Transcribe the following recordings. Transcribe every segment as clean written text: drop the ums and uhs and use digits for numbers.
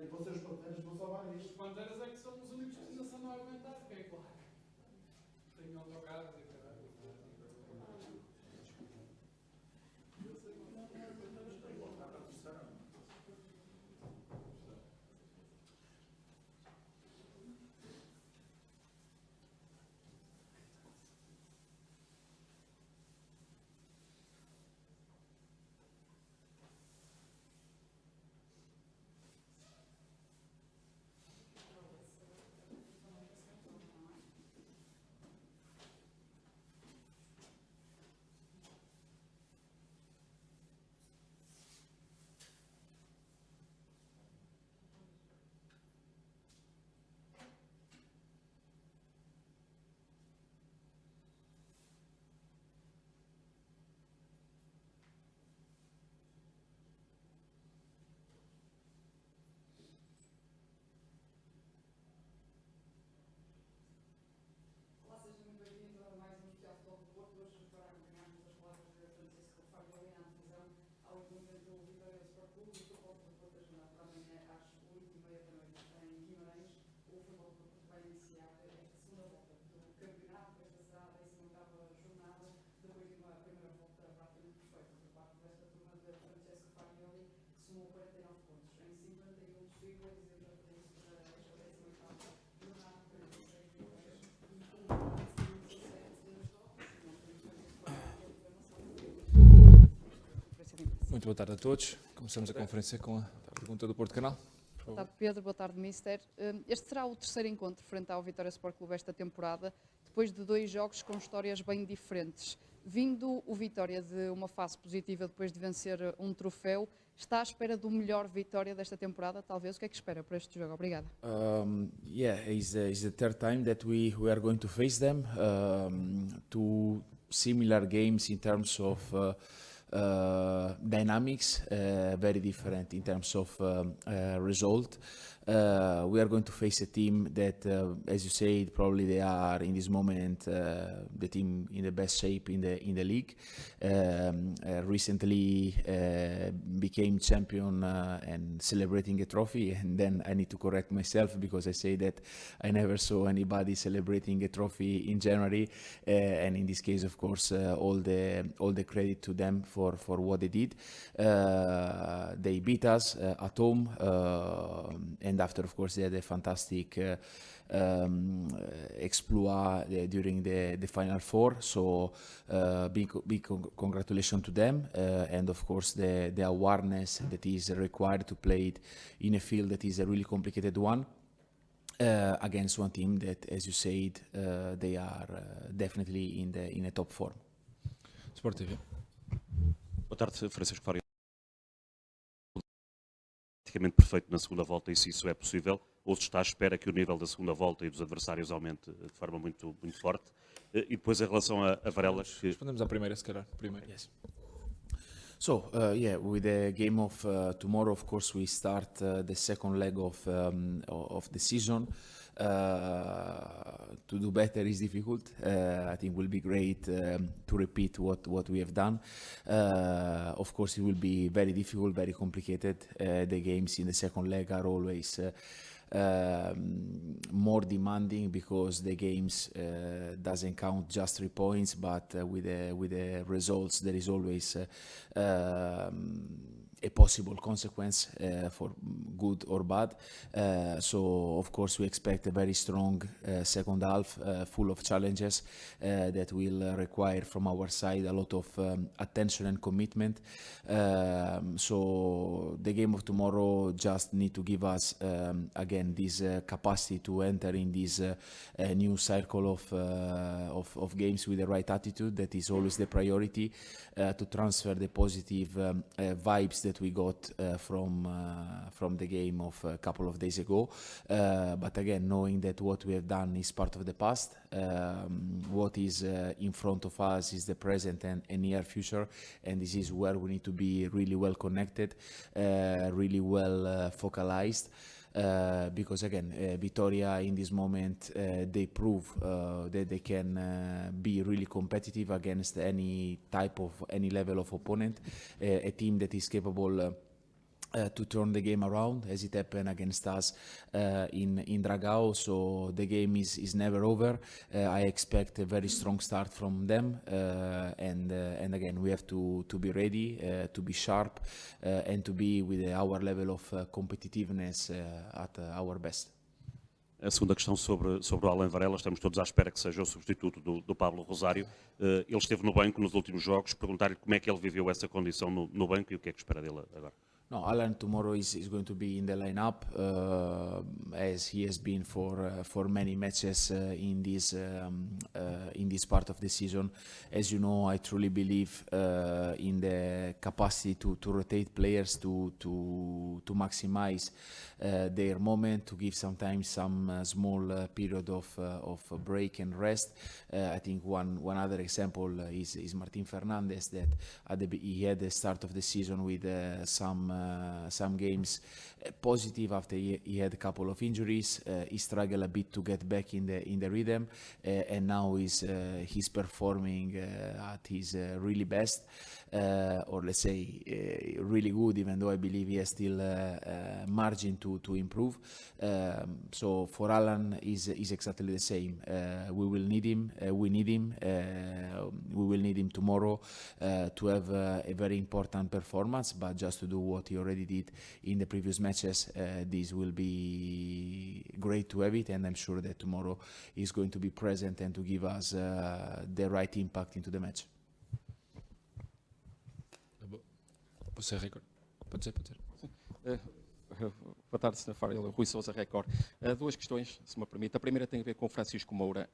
É que vocês os Panteras vão salvar isto. Os Panteras é que são os únicos que ainda se andam a aguentar. Quem é que lá? Tenho autocarros e caralho. Seja muito bem-vindo a mais um especial futebol do Porto. Hoje para acompanharmos as palavras de Francisco Fagioli na antevisão ao encontro do Vitória Sport Clube e do Futebol do Porto, agendado para amanhã às 8h30 da noite em Guimarães. O Futebol do Porto vai iniciar esta segunda volta do campeonato. Esta será a 18ª jornada, depois de uma primeira volta praticamente perfeita por parte desta turma de Francisco Fagioli, que somou 49 pontos em 51 possíveis e já fez isso para esta 18ª jornada. Muito boa tarde a todos. Começamos a conferência com a pergunta do Porto Canal. Boa tarde, Pedro. Boa tarde, Mister. Este será o terceiro encontro frente ao Vitória Sport Clube esta temporada, depois de 2 jogos com histórias bem diferentes. Vindo o Vitória de uma fase positiva depois de vencer um troféu, está à espera do melhor Vitória desta temporada, talvez? O que é que espera para este jogo? Obrigada. It's the third time that we are going to face them. Two similar games in terms of dynamics, very different in terms of result. We are going to face a team that, as you said, probably they are in this moment the team in the best shape in the league. Recently became champion and celebrating a trophy, and then I need to correct myself because I say that I never saw anybody celebrating a trophy in January, and in this case, of course, all the credit to them for what they did. They beat us at home, and after, of course, they had a fantastic exploit during the Final Four. So big congratulations to them, and of course the awareness that is required to play it in a field that is a really complicated one. Against one team that, as you said, they are definitely in a top form. Sport TV. Boa tarde, Francisco Faria. Praticamente perfeito na segunda volta, e se isso é possível, ou se está à espera que o nível da segunda volta e dos adversários aumente de forma muito forte. E depois, em relação a Varela... Respondemos à primeira, se calhar. Primeiro. Yes. So, with the game of tomorrow, of course, we start the second leg of the season. To do better is difficult. I think it will be great to repeat what we have done. Of course, it will be very difficult, very complicated. The games in the second leg are always more demanding because the games doesn't count just 3 points, but with the results there is always a possible consequence for good or bad. So of course we expect a very strong second half, full of challenges that will require from our side a lot of attention and commitment. So the game of tomorrow just need to give us again this capacity to enter in this new cycle of games with the right attitude. That is always the priority, to transfer the positive vibes that we got from the game of a couple of days ago, but again knowing that what we have done is part of the past. What is in front of us is the present and near future, and this is where we need to be really well connected, really well focalized. Because again, Vitoria in this moment they prove that they can be really competitive against any level of opponent, a team that is capable to turn the game around, as it happened against us in Dragao. So the game is never over. I expect a very strong start from them, and again we have to be ready, to be sharp, and to be with our level of competitiveness at our best. A segunda questão sobre o Alan Varela, estamos todos à espera que seja o substituto do Pablo Rosário. Ele esteve no banco nos últimos jogos, perguntar-lhe como é que ele viveu essa condição no banco e o que é que espera dele agora. No, Alan tomorrow is going to be in the lineup, as he has been for many matches in this part of the season. As you know, I truly believe in the capacity to rotate players to maximize their moment, to give sometimes some small period of break and rest. I think one other example is Martin Fernandez, that he had the start of the season with some games positive after he had a couple of injuries. He struggled a bit to get back in the rhythm, and now he's performing at his really best, or let's say really good, even though I believe he has still margin to improve. So for Alan is exactly the same. We will need him. We need him. We will need him tomorrow to have a very important performance. But just to do what he already did in the previous matches, this will be great to have it, and I'm sure that tomorrow he's going to be present and to give us the right impact into the match. Você recorde. Pode ser. Boa tarde, Sr. Farel. Rui Sousa, Record. Duas questões, se me permite. A primeira tem a ver com o Francisco Moura.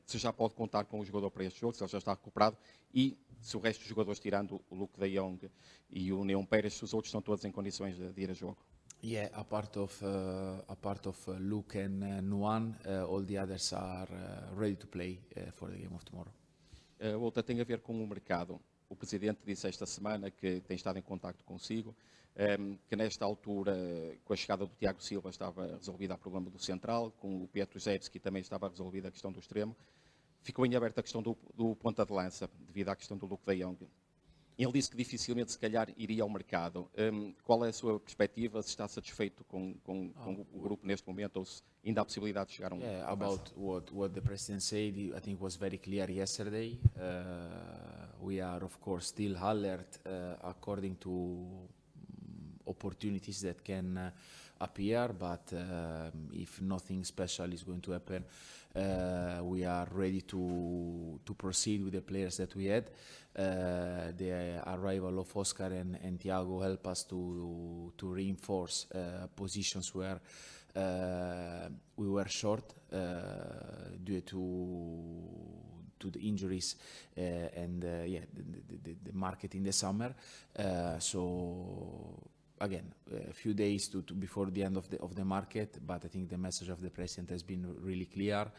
Se já pode contar com o jogador para este jogo, se ele já está recuperado, e se o resto dos jogadores, tirando o Luke de Jong e o Neon Pérez, se os outros estão todos em condições de ir a jogo. Yeah, a part of Luke and Nuan, all the others are ready to play for the game of tomorrow. A outra tem a ver com o mercado. O Presidente disse esta semana que tem estado em contacto consigo, que nesta altura, com a chegada do Tiago Silva, estava resolvida o problema do central, com o Pietro Zewski também estava resolvida a questão do extremo. Ficou em aberto a questão do ponta de lança, devido à questão do Luke de Jong. Ele disse que dificilmente, se calhar, iria ao mercado. Qual é a sua perspectiva? Se está satisfeito com o grupo neste momento, ou se ainda há possibilidade de chegar a um... Yeah, about what the President said, I think was very clear yesterday. We are, of course, still alert according to opportunities that can appear, but if nothing special is going to happen, we are ready to proceed with the players that we had. The arrival of Oscar and Thiago help us to reinforce positions where we were short due to the injuries and the market in the summer. So again, a few days before the end of the market, but I think the message of the President has been really clear.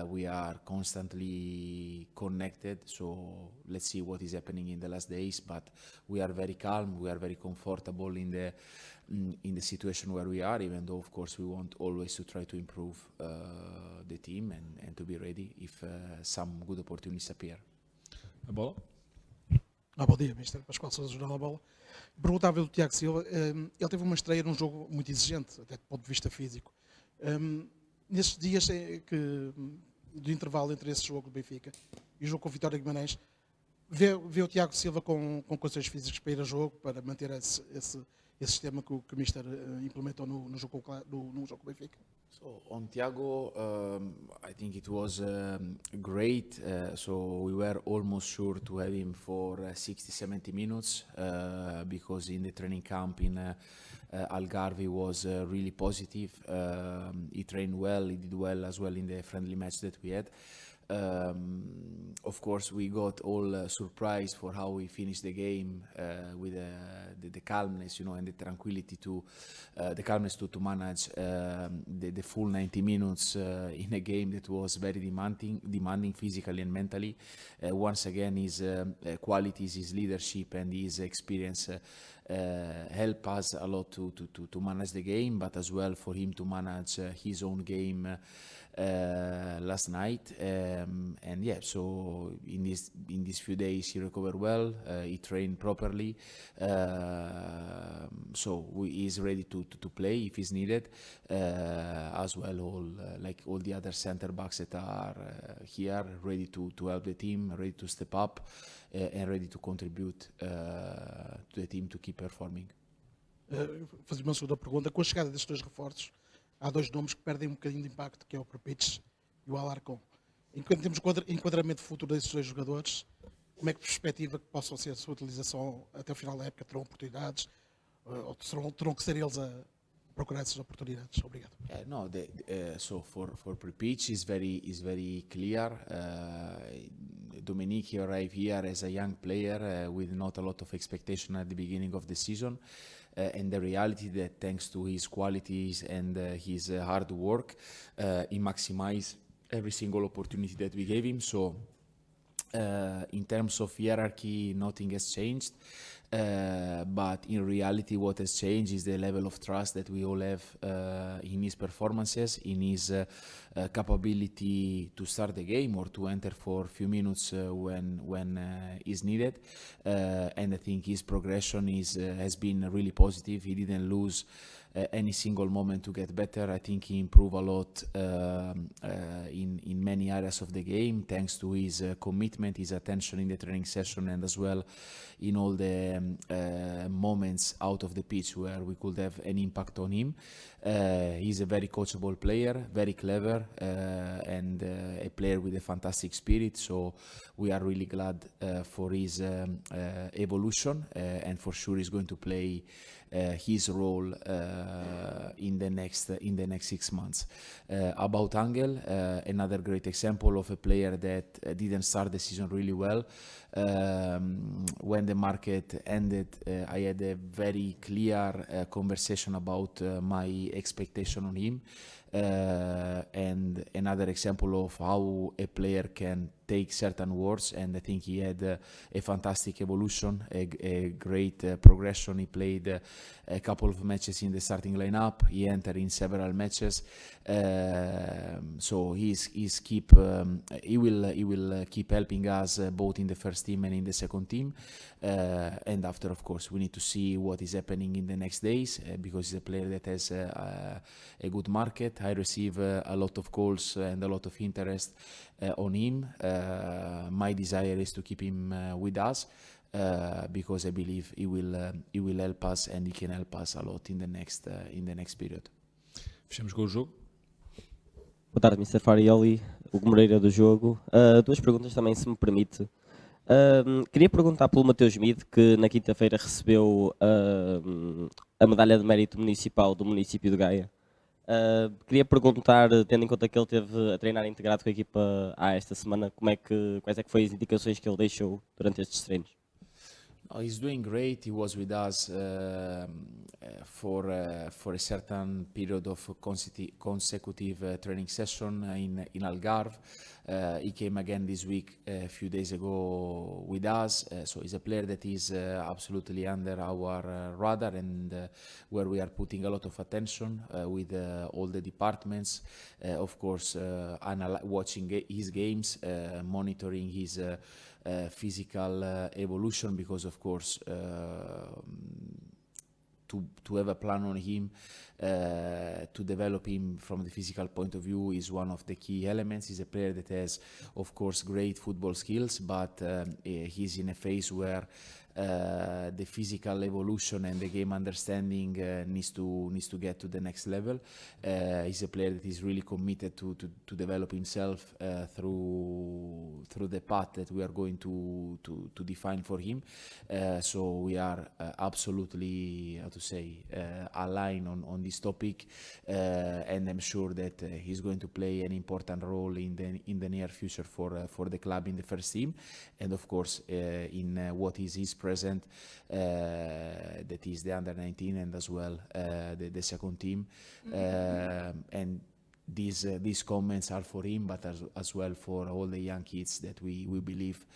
We are constantly connected, so let's see what is happening in the last days, but we are very calm, we are very comfortable in the situation where we are, even though of course we want always to try to improve the team and to be ready if some good opportunities appear. A bola? Bom dia, Mr. Pascoal Sousa, Jornal da Bola. Perguntava-lhe do Tiago Silva, ele teve uma estreia num jogo muito exigente, até do ponto de vista físico. Nesses dias de intervalo entre esse jogo do Benfica e o jogo com o Vitória de Guimarães, vê o Tiago Silva com condições físicas para ir a jogo, para manter esse sistema que o Mister implementou no jogo com o Benfica? So on Thiago, I think it was great. So we were almost sure to have him for 60-70 minutes because in the training camp in Algarve was really positive. He trained well, he did well as well in the friendly match that we had. Of course, we got all surprised for how we finished the game with the calmness, and the tranquility the calmness to manage the full 90 minutes in a game that was very demanding physically and mentally. Once again, his qualities, his leadership, and his experience help us a lot to manage the game, but as well for him to manage his own game last night, and yeah, so in these few days he recovered well, he trained properly, so he's ready to play if he's needed, as well all the other center backs that are here, ready to help the team, ready to step up, and ready to contribute to the team to keep performing. Fazer uma segunda pergunta. Com a chegada destes dois reforços, há dois nomes que perdem um bocadinho de impacto, que é o Perpic e o Alarcón. Enquanto temos enquadramento futuro desses dois jogadores, como é que perspectiva que possam ser a sua utilização até o final da época? Terão oportunidades? Ou terão que ser eles a procurar essas oportunidades? Obrigado. No, so for Perpic is very clear. Dominique arrived here as a young player with not a lot of expectation at the beginning of the season. And the reality that thanks to his qualities and his hard work, he maximized every single opportunity that we gave him. So in terms of hierarchy, nothing has changed. But in reality, what has changed is the level of trust that we all have in his performances, in his capability to start the game or to enter for a few minutes when is needed. And I think his progression has been really positive. He didn't lose any single moment to get better. I think he improved a lot in many areas of the game, thanks to his commitment, his attention in the training session, and as well in all the moments out of the pitch where we could have an impact on him. He's a very coachable player, very clever, and a player with a fantastic spirit. So we are really glad for his evolution, and for sure he's going to play his role in the next 6 months. About Angel, another great example of a player that didn't start the season really well. When the market ended, I had a very clear conversation about my expectation on him, and another example of how a player can take certain words, and I think he had a fantastic evolution, a great progression. He played a couple of matches in the starting lineup. He entered in several matches, so he will keep helping us both in the first team and in the second team. And after, of course, we need to see what is happening in the next days, because he's a player that has a good market. I receive a lot of calls and a lot of interest on him. My desire is to keep him with us, because I believe he will help us, and he can help us a lot in the next period. Fechamos com o jogo. Boa tarde, Mr. Farioli, o Moreira do Jogo. Duas perguntas também, se me permite. Queria perguntar pelo Mateus Mide, que na quinta-feira recebeu a medalha de mérito municipal do município de Gaia. Queria perguntar, tendo em conta que ele esteve a treinar integrado com a equipa há esta semana, quais é que foi as indicações que ele deixou durante estes treinos? He's doing great. He was with us for a certain period of consecutive training session in Algarve. He came again this week a few days ago with us. So he's a player that is absolutely under our radar, and where we are putting a lot of attention with all the departments. Of course, watching his games, monitoring his physical evolution, because of course to have a plan on him, to develop him from the physical point of view is one of the key elements. He's a player that has, of course, great football skills, but he's in a phase where the physical evolution and the game understanding needs to get to the next level. He's a player that is really committed to develop himself through the path that we are going to define for him. So we are absolutely, aligned on this topic, and I'm sure that he's going to play an important role in the near future for the club in the first team, and of course in what is his present, that is the under-19 and as well the second team. And these comments are for him, but as well for all the young kids that we believe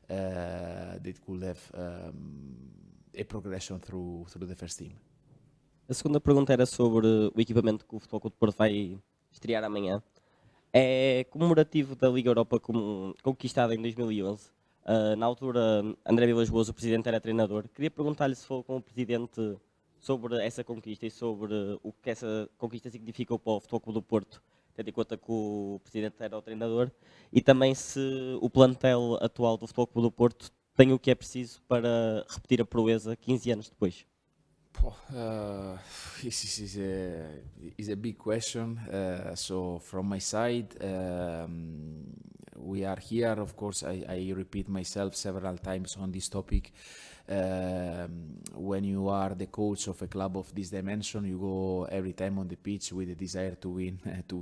that could have a progression through the first team. A segunda pergunta era sobre o equipamento que o Futebol Clube do Porto vai estrear amanhã. É comemorativo da Liga Europa conquistada em 2011. Na altura, André Vilas-Boas, o presidente, era treinador. Queria perguntar-lhe se falou com o presidente sobre essa conquista e sobre o que essa conquista significou para o Futebol Clube do Porto, tendo em conta que o presidente era o treinador, e também se o plantel atual do Futebol Clube do Porto tem o que é preciso para repetir a proeza 15 anos depois. This is a big question. So from my side, we are here. Of course, I repeat myself several times on this topic. When you are the coach of a club of this dimension, you go every time on the pitch with the desire to win, to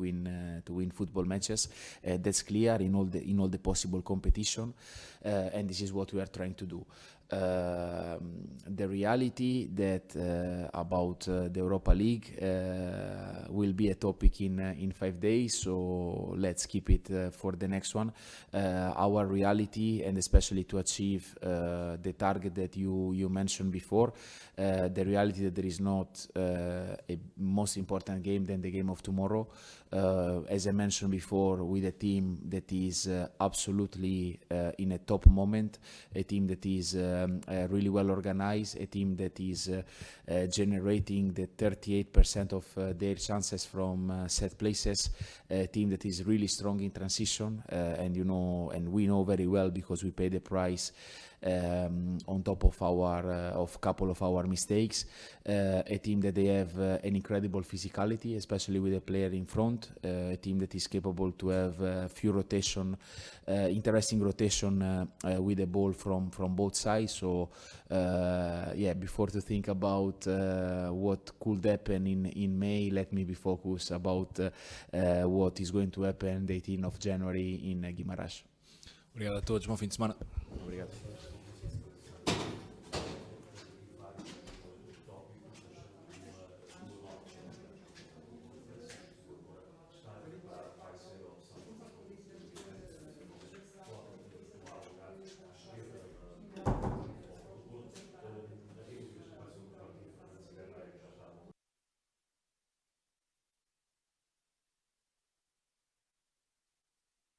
win football matches. That's clear in all the possible competition, and this is what we are trying to do. The reality that about the Europa League will be a topic in 5 days, so let's keep it for the next one. Our reality, and especially to achieve the target that you mentioned before, the reality that there is not a most important game than the game of tomorrow. As I mentioned before, with a team that is absolutely in a top moment, a team that is really well organized, a team that is generating the 38% of their chances from set places, a team that is really strong in transition, and we know very well because we pay the price on top of of couple of our mistakes. A team that they have an incredible physicality, especially with a player in front. A team that is capable to have few rotation, interesting rotation with the ball from both sides. So before to think about what could happen in May, let me be focused about what is going to happen the 18th of January in Guimarães. Obrigado a todos, bom fim de semana. Obrigado.